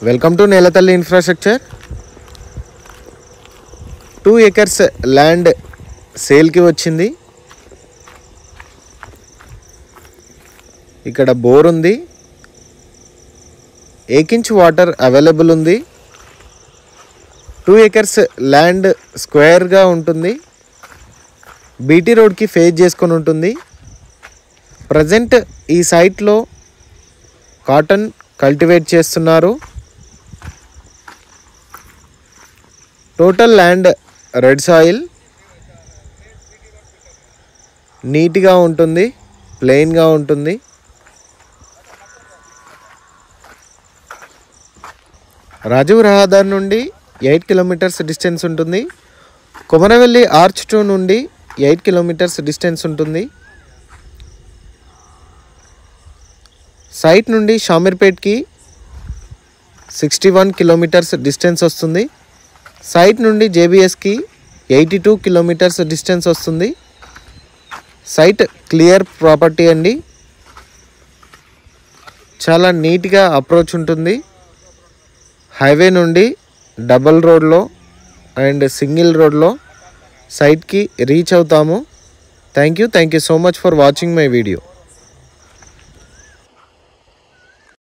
Welcome to నేలతల్లి infrastructure. 2 acres land సేల్కి వచ్చింది. ఇక్కడ బోర్ ఉంది, 1 inch వాటర్ అవైలబుల్ ఉంది. 2 acres ల్యాండ్ స్క్వేర్గా ఉంటుంది, బీటీ రోడ్కి ఫేస్ చేసుకొని ఉంటుంది. ప్రజెంట్ ఈ సైట్లో కాటన్ కల్టివేట్ చేస్తున్నారు. టోటల్ ల్యాండ్ రెడ్ సాయిల్, నీట్గా ఉంటుంది, ప్లెయిన్గా ఉంటుంది. రాజీవ్ రహదారి నుండి 8 kilometers డిస్టెన్స్ ఉంటుంది. కొమరవెల్లి ఆర్చ్ 2 నుండి 8 kilometers డిస్టెన్స్ ఉంటుంది. సైట్ నుండి షామీర్పేట్కి 61 kilometers డిస్టెన్స్ వస్తుంది. సైట్ నుండి జేబీఎస్కి 82 kilometers డిస్టెన్స్ వస్తుంది. సైట్ క్లియర్ ప్రాపర్టీ అండి, చాలా నీట్గా అప్రోచ్ ఉంటుంది. హైవే నుండి డబల్ రోడ్లో అండ్ సింగిల్ రోడ్లో సైట్కి రీచ్ అవుతాము. Thank you so much for watching my video.